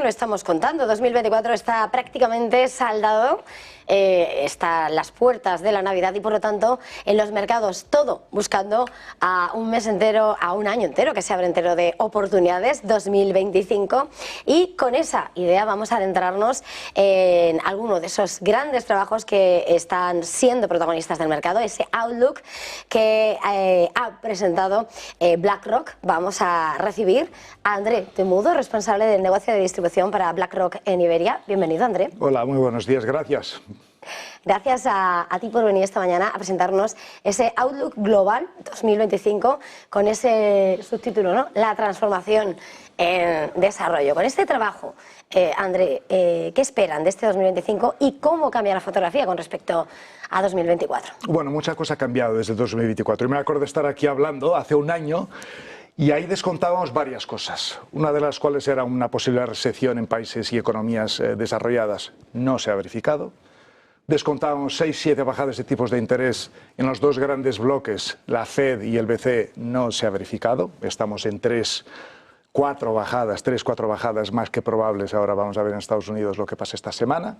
Lo estamos contando, 2024 está prácticamente saldado, está a las puertas de la Navidad y por lo tanto en los mercados todo buscando a un mes entero, a un año entero que se abre entero de oportunidades, 2025, y con esa idea vamos a adentrarnos en alguno de esos grandes trabajos que están siendo protagonistas del mercado, ese outlook que ha presentado BlackRock. Vamos a recibir a André Temudo, responsable del negocio de distribución para BlackRock en Iberia. Bienvenido, André. Hola, muy buenos días, gracias. Gracias a ti por venir esta mañana a presentarnos ese Outlook Global 2025 con ese subtítulo, ¿no? La transformación en desarrollo. Con este trabajo, André, ¿qué esperan de este 2025 y cómo cambia la fotografía con respecto a 2024? Bueno, mucha cosa ha cambiado desde 2024. Yo me acuerdo de estar aquí hablando hace un año y ahí descontábamos varias cosas, una de las cuales era una posible recesión en países y economías desarrolladas. No se ha verificado. Descontábamos 6-7 bajadas de tipos de interés en los dos grandes bloques, la Fed y el BCE. No se ha verificado. Estamos en 3-4 bajadas más que probables. Ahora vamos a ver en Estados Unidos lo que pasa esta semana.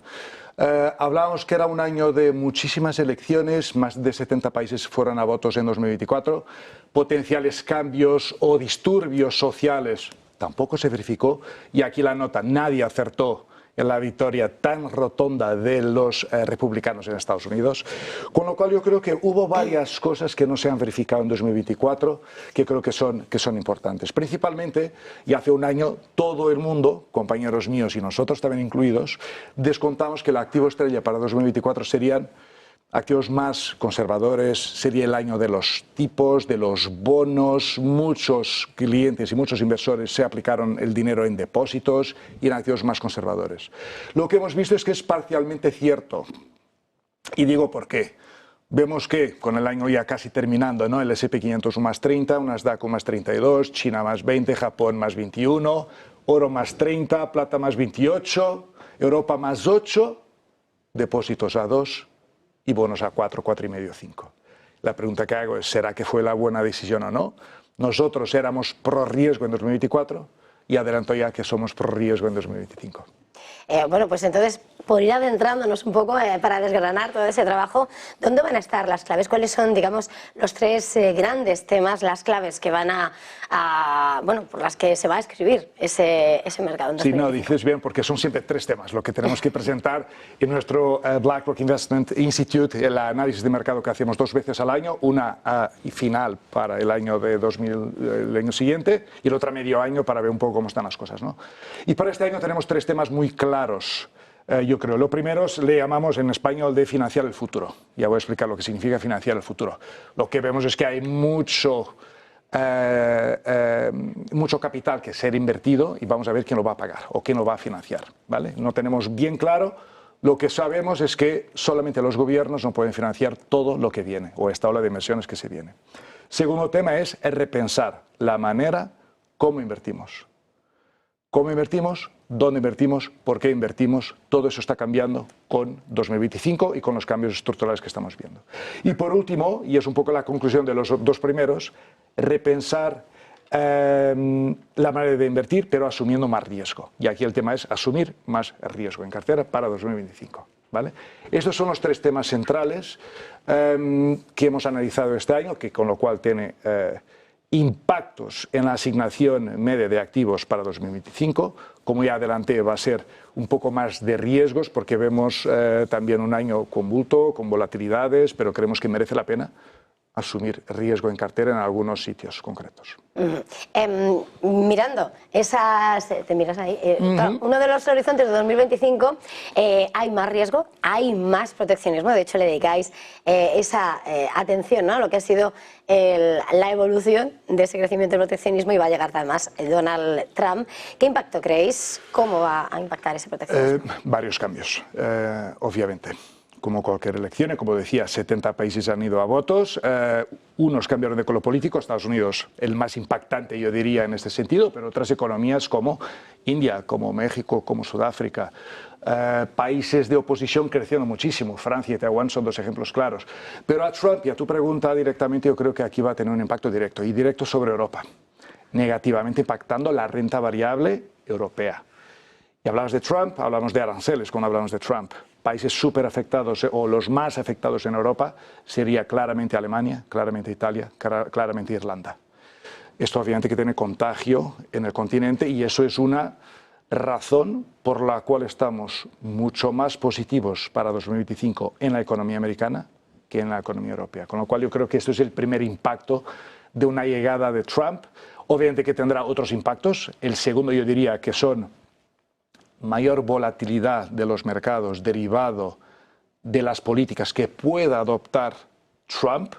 Hablábamos que era un año de muchísimas elecciones, más de 70 países fueron a votos en 2024. Potenciales cambios o disturbios sociales tampoco se verificó. Y aquí la nota, nadie acertó en la victoria tan rotonda de los republicanos en Estados Unidos, con lo cual yo creo que hubo varias cosas que no se han verificado en 2024 que creo que son importantes. Principalmente, y hace un año todo el mundo, compañeros míos y nosotros también incluidos, descontamos que el activo estrella para 2024 serían activos más conservadores, sería el año de los tipos, de los bonos. Muchos clientes y muchos inversores se aplicaron el dinero en depósitos y en activos más conservadores. Lo que hemos visto es que es parcialmente cierto. Y digo por qué. Vemos que con el año ya casi terminando, ¿no? El S&P 500 más 30, un Nasdaq más 32, China más 20, Japón más 21, oro más 30, plata más 28, Europa más 8, depósitos a 2, y bonos a 4, 4,5, 5. La pregunta que hago es, ¿será que fue la buena decisión o no? Nosotros éramos pro riesgo en 2024 y adelanto ya que somos pro riesgo en 2025. Bueno, pues entonces, por ir adentrándonos un poco para desgranar todo ese trabajo, ¿dónde van a estar las claves? ¿Cuáles son, digamos, los tres grandes temas, las claves que van bueno, por las que se va a escribir ese mercado? Sí, no, dices bien, porque son siempre tres temas lo que tenemos que presentar en nuestro BlackRock Investment Institute, el análisis de mercado que hacemos 2 veces al año, una final para el año de el año siguiente y el otro medio año para ver un poco cómo están las cosas, ¿no? Y para este año tenemos 3 temas muy claros. Yo creo. Lo primero le llamamos en español de financiar el futuro. Ya voy a explicar lo que significa financiar el futuro. Lo que vemos es que hay mucho capital que ser invertido y vamos a ver quién lo va a pagar o quién lo va a financiar, ¿vale? No tenemos bien claro. Lo que sabemos es que solamente los gobiernos no pueden financiar todo lo que viene o esta ola de inversiones que se viene. Segundo tema es repensar la manera como invertimos. ¿Cómo invertimos? ¿Dónde invertimos? ¿Por qué invertimos? Todo eso está cambiando con 2025 y con los cambios estructurales que estamos viendo. Y por último, y es un poco la conclusión de los 2 primeros, repensar la manera de invertir, pero asumiendo más riesgo. Y aquí el tema es asumir más riesgo en cartera para 2025. ¿Vale? Estos son los 3 temas centrales que hemos analizado este año, que con lo cual tiene impactos en la asignación media de activos para 2025. Como ya adelanté, va a ser un poco más de riesgos porque vemos también un año convulso, con volatilidades, pero creemos que merece la pena asumir riesgo en cartera en algunos sitios concretos. Mirando esas, te miras ahí, claro, uno de los horizontes de 2025 hay más riesgo, hay más proteccionismo, de hecho le dedicáis esa atención, ¿no?, a lo que ha sido la evolución de ese crecimiento del proteccionismo y va a llegar además Donald Trump. ¿Qué impacto creéis? ¿Cómo va a impactar ese proteccionismo? Varios cambios, obviamente. Como cualquier elección, y como decía, 70 países han ido a votos, unos cambiaron de color político, Estados Unidos el más impactante yo diría en este sentido, pero otras economías como India, como México, como Sudáfrica, países de oposición creciendo muchísimo, Francia y Taiwán son 2 ejemplos claros. Pero a Trump y a tu pregunta directamente yo creo que aquí va a tener un impacto directo y directo sobre Europa, negativamente impactando la renta variable europea. Y hablamos de Trump, hablamos de aranceles cuando hablamos de Trump. Países súper afectados o los más afectados en Europa sería claramente Alemania, claramente Italia, claramente Irlanda. Esto obviamente que tiene contagio en el continente y eso es una razón por la cual estamos mucho más positivos para 2025 en la economía americana que en la economía europea. Con lo cual yo creo que esto es el primer impacto de una llegada de Trump. Obviamente que tendrá otros impactos. El segundo yo diría que son mayor volatilidad de los mercados derivado de las políticas que pueda adoptar Trump.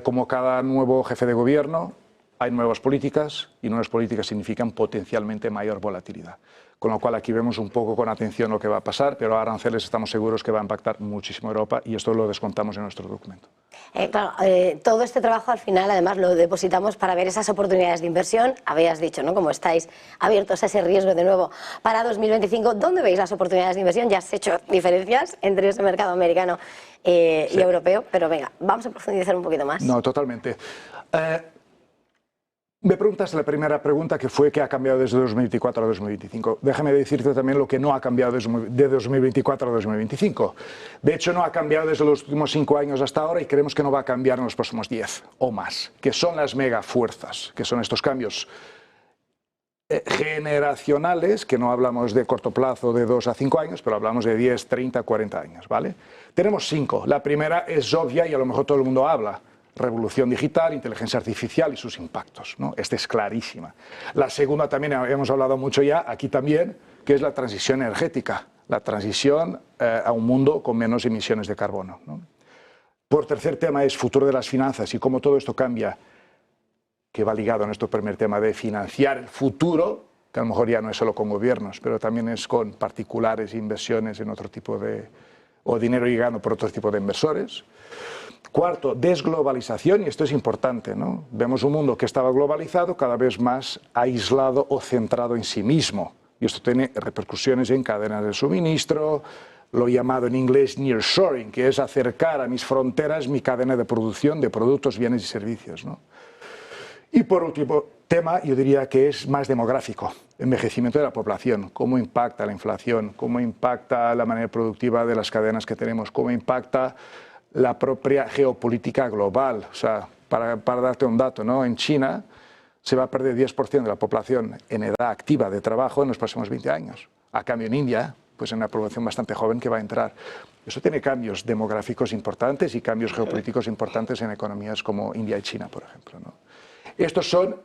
Como cada nuevo jefe de gobierno, hay nuevas políticas y nuevas políticas significan potencialmente mayor volatilidad. Con lo cual aquí vemos un poco con atención lo que va a pasar, pero aranceles estamos seguros que va a impactar muchísimo a Europa y esto lo descontamos en nuestro documento. Claro, todo este trabajo al final además lo depositamos para ver esas oportunidades de inversión. Habías dicho, ¿no?, como estáis abiertos a ese riesgo de nuevo para 2025. ¿Dónde veis las oportunidades de inversión? Ya has hecho diferencias entre ese mercado americano y europeo, pero venga, vamos a profundizar un poquito más. No, totalmente. Me preguntaste la primera pregunta que fue qué ha cambiado desde 2024 a 2025. Déjame decirte también lo que no ha cambiado de 2024 a 2025. De hecho, no ha cambiado desde los últimos 5 años hasta ahora y creemos que no va a cambiar en los próximos 10 o más, que son las megafuerzas, que son estos cambios generacionales, que no hablamos de corto plazo de 2 a 5 años, pero hablamos de 10, 30, 40 años, ¿vale? Tenemos 5. La primera es obvia y a lo mejor todo el mundo habla. Revolución digital, inteligencia artificial y sus impactos, ¿no? Esta es clarísima. La segunda también hemos hablado mucho ya, aquí también, que es la transición energética, la transición a un mundo con menos emisiones de carbono, ¿no? Por tercer tema es futuro de las finanzas y cómo todo esto cambia, que va ligado a nuestro primer tema de financiar el futuro, que a lo mejor ya no es solo con gobiernos, pero también es con particulares, inversiones en otro tipo de, o dinero llegando por otro tipo de inversores. Cuarto, desglobalización, y esto es importante, ¿no? Vemos un mundo que estaba globalizado, cada vez más aislado o centrado en sí mismo. Y esto tiene repercusiones en cadenas de suministro, lo llamado en inglés nearshoring, que es acercar a mis fronteras mi cadena de producción de productos, bienes y servicios, ¿no? Y por último tema, yo diría que es más demográfico, envejecimiento de la población, cómo impacta la inflación, cómo impacta la manera productiva de las cadenas que tenemos, cómo impacta la propia geopolítica global. O sea, para darte un dato, ¿no? En China se va a perder 10% de la población en edad activa de trabajo en los próximos 20 años. A cambio en India, pues en una población bastante joven que va a entrar. Eso tiene cambios demográficos importantes y cambios geopolíticos importantes en economías como India y China, por ejemplo, ¿no? Estos son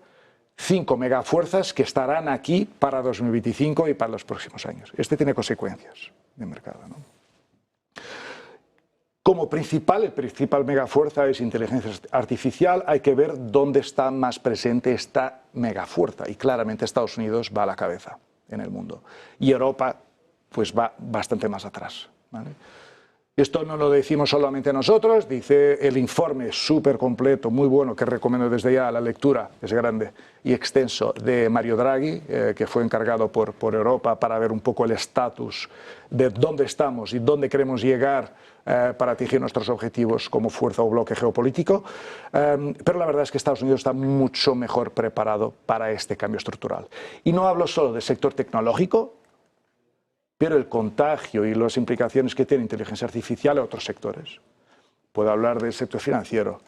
5 megafuerzas que estarán aquí para 2025 y para los próximos años. Este tiene consecuencias de mercado, ¿no? Como el principal megafuerza es inteligencia artificial. Hay que ver dónde está más presente esta megafuerza y claramente Estados Unidos va a la cabeza en el mundo y Europa pues va bastante más atrás, ¿vale? Esto no lo decimos solamente nosotros, dice el informe súper completo, muy bueno, que recomiendo desde ya la lectura, es grande y extenso, de Mario Draghi, que fue encargado por Europa para ver un poco el estatus de dónde estamos y dónde queremos llegar para atingir nuestros objetivos como fuerza o bloque geopolítico. Pero la verdad es que Estados Unidos está mucho mejor preparado para este cambio estructural. Y no hablo solo del sector tecnológico, pero el contagio y las implicaciones que tiene inteligencia artificial a otros sectores. Puedo hablar del sector financiero,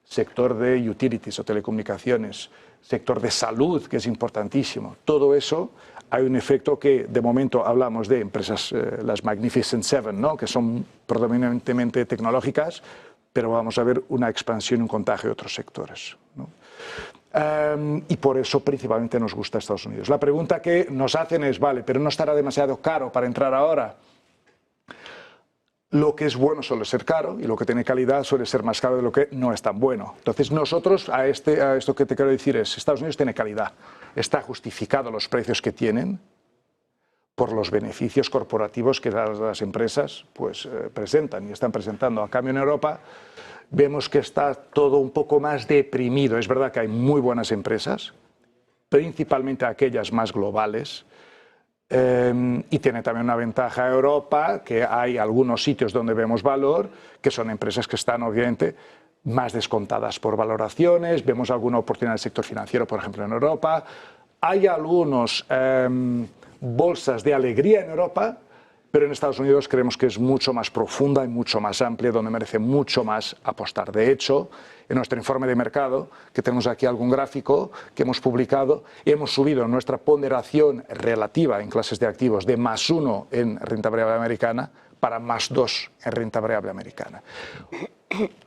sector de utilities o telecomunicaciones, sector de salud, que es importantísimo. Todo eso hay un efecto que de momento hablamos de empresas, las Magnificent Seven, ¿no?, que son predominantemente tecnológicas, pero vamos a ver una expansión y un contagio de otros sectores, ¿no? Y por eso principalmente nos gusta Estados Unidos. La pregunta que nos hacen es, vale, pero no estará demasiado caro para entrar ahora. Lo que es bueno suele ser caro y lo que tiene calidad suele ser más caro de lo que no es tan bueno. Entonces nosotros a esto que te quiero decir es, Estados Unidos tiene calidad, está justificado los precios que tienen por los beneficios corporativos que las empresas pues, presentan y están presentando. A cambio en Europa vemos que está todo un poco más deprimido. Es verdad que hay muy buenas empresas, principalmente aquellas más globales, y tiene también una ventaja Europa, que hay algunos sitios donde vemos valor, que son empresas que están obviamente más descontadas por valoraciones. Vemos alguna oportunidad en el sector financiero, por ejemplo, en Europa. Hay algunos bolsas de alegría en Europa, pero en Estados Unidos creemos que es mucho más profunda y mucho más amplia, donde merece mucho más apostar. De hecho, en nuestro informe de mercado, que tenemos aquí algún gráfico que hemos publicado, hemos subido nuestra ponderación relativa en clases de activos de +1 en renta variable americana para +2 en renta variable americana.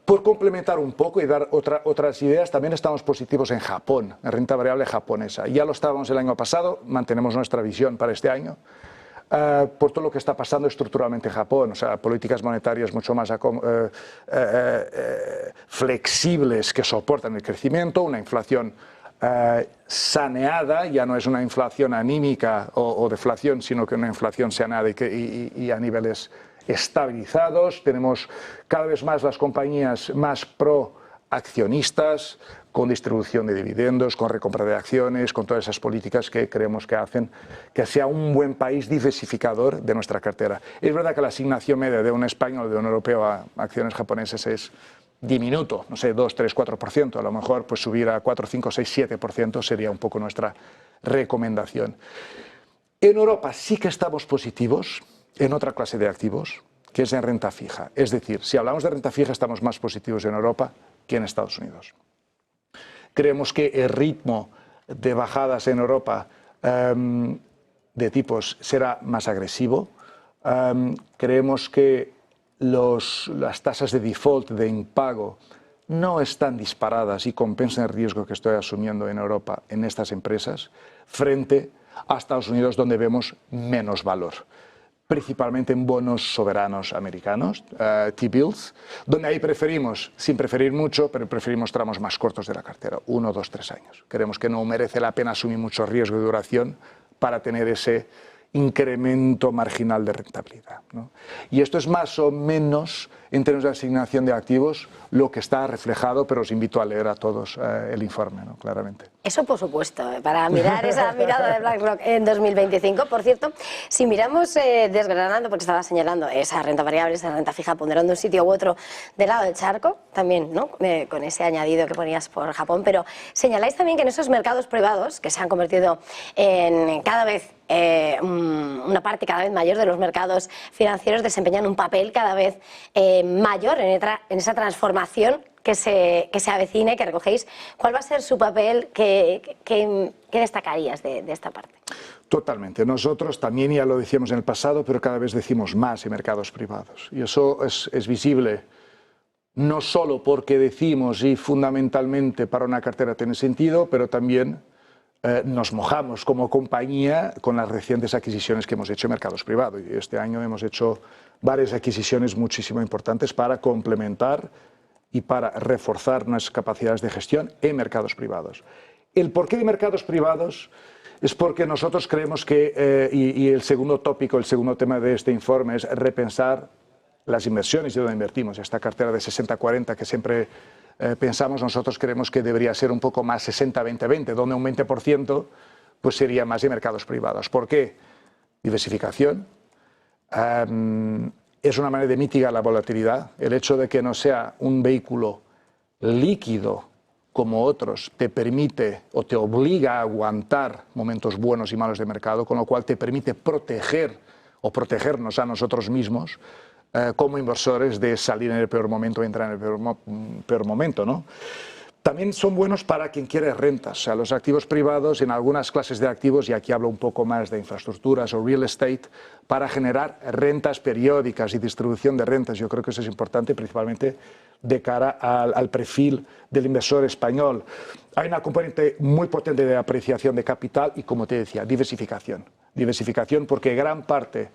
Por complementar un poco y dar otras ideas, también estamos positivos en Japón, en renta variable japonesa. Ya lo estábamos el año pasado, mantenemos nuestra visión para este año. Por todo lo que está pasando estructuralmente en Japón, o sea, políticas monetarias mucho más flexibles que soportan el crecimiento, una inflación saneada, ya no es una inflación anímica o deflación, sino que una inflación saneada y a niveles estabilizados. Tenemos cada vez más las compañías más proaccionistas, con distribución de dividendos, con recompra de acciones, con todas esas políticas que creemos que hacen que sea un buen país diversificador de nuestra cartera. Es verdad que la asignación media de un español o de un europeo a acciones japonesas es diminuto, no sé, 2, 3, 4%, a lo mejor pues subir a 4, 5, 6, 7% sería un poco nuestra recomendación. En Europa sí que estamos positivos en otra clase de activos, que es en renta fija. Es decir, si hablamos de renta fija estamos más positivos en Europa que en Estados Unidos. Creemos que el ritmo de bajadas en Europa de tipos será más agresivo. Creemos que las tasas de default, de impago, no están disparadas y compensan el riesgo que estoy asumiendo en Europa en estas empresas frente a Estados Unidos, donde vemos menos valor, principalmente en bonos soberanos americanos, T-bills, donde ahí preferimos, sin preferir mucho, pero preferimos tramos más cortos de la cartera, 1, 2, 3 años. Creemos que no merece la pena asumir mucho riesgo de duración para tener ese incremento marginal de rentabilidad, ¿no? Y esto es más o menos, en términos de asignación de activos, lo que está reflejado, pero os invito a leer a todos el informe, ¿no? Claramente. Eso por supuesto, para mirar esa mirada de BlackRock en 2025. Por cierto, si miramos desgranando, porque estaba señalando esa renta variable, esa renta fija, ponderando un sitio u otro del lado del charco, también, ¿no? Con ese añadido que ponías por Japón, pero señaláis también que en esos mercados privados, que se han convertido en cada vez una parte cada vez mayor de los mercados financieros, desempeñan un papel cada vez mayor en esa transformación que se avecina y que recogéis. ¿Cuál va a ser su papel? ¿Qué destacarías de esta parte? Totalmente. Nosotros también ya lo decíamos en el pasado, pero cada vez decimos más en mercados privados. Y eso es visible no solo porque decimos y fundamentalmente para una cartera tiene sentido, pero también nos mojamos como compañía con las recientes adquisiciones que hemos hecho en mercados privados. Y este año hemos hecho varias adquisiciones muchísimo importantes para complementar y para reforzar nuestras capacidades de gestión en mercados privados. El porqué de mercados privados es porque nosotros creemos que, y el segundo tópico, el segundo tema de este informe es repensar las inversiones y dónde invertimos. Esta cartera de 60-40 que siempre pensamos, nosotros creemos que debería ser un poco más 60-20-20, donde un 20% pues sería más de mercados privados. ¿Por qué? Diversificación. Es una manera de mitigar la volatilidad. El hecho de que no sea un vehículo líquido como otros te permite o te obliga a aguantar momentos buenos y malos de mercado, con lo cual te permite proteger o protegernos a nosotros mismos como inversores de salir en el peor momento o entrar en el peor momento, ¿no? También son buenos para quien quiere rentas, o sea, los activos privados en algunas clases de activos, y aquí hablo un poco más de infraestructuras o real estate, para generar rentas periódicas y distribución de rentas. Yo creo que eso es importante, principalmente de cara al perfil del inversor español. Hay una componente muy potente de apreciación de capital y, como te decía, diversificación. Diversificación porque gran parte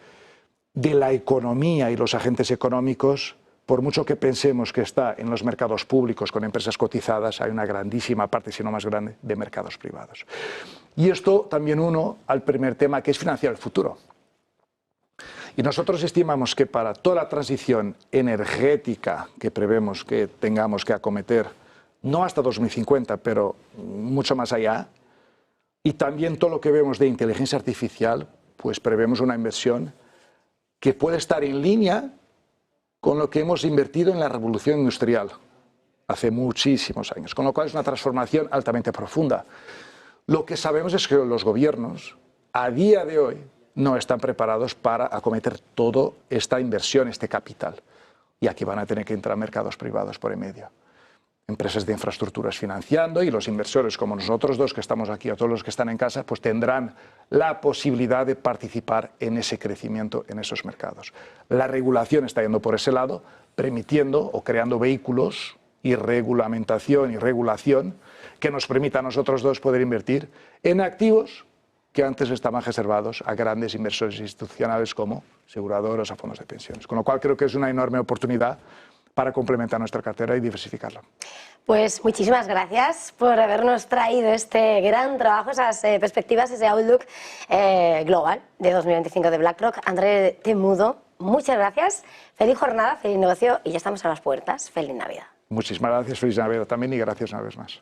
de la economía y los agentes económicos, por mucho que pensemos que está en los mercados públicos con empresas cotizadas, hay una grandísima parte, si no más grande, de mercados privados. Y esto también uno al primer tema, que es financiar el futuro. Y nosotros estimamos que para toda la transición energética que prevemos que tengamos que acometer, no hasta 2050, pero mucho más allá, y también todo lo que vemos de inteligencia artificial, pues prevemos una inversión que puede estar en línea con lo que hemos invertido en la revolución industrial hace muchísimos años, con lo cual es una transformación altamente profunda. Lo que sabemos es que los gobiernos a día de hoy no están preparados para acometer toda esta inversión, este capital. Y aquí van a tener que entrar mercados privados por en medio. Empresas de infraestructuras financiando, y los inversores como nosotros dos que estamos aquí, o todos los que están en casa, pues tendrán la posibilidad de participar en ese crecimiento en esos mercados. La regulación está yendo por ese lado, permitiendo o creando vehículos y regulamentación y regulación que nos permita a nosotros dos poder invertir en activos que antes estaban reservados a grandes inversores institucionales como aseguradoras o fondos de pensiones. Con lo cual creo que es una enorme oportunidad para complementar nuestra cartera y diversificarla. Pues muchísimas gracias por habernos traído este gran trabajo, esas perspectivas, ese outlook global de 2025 de BlackRock. André Temudo, muchas gracias. Feliz jornada, feliz negocio y ya estamos a las puertas. Feliz Navidad. Muchísimas gracias, feliz Navidad también y gracias una vez más.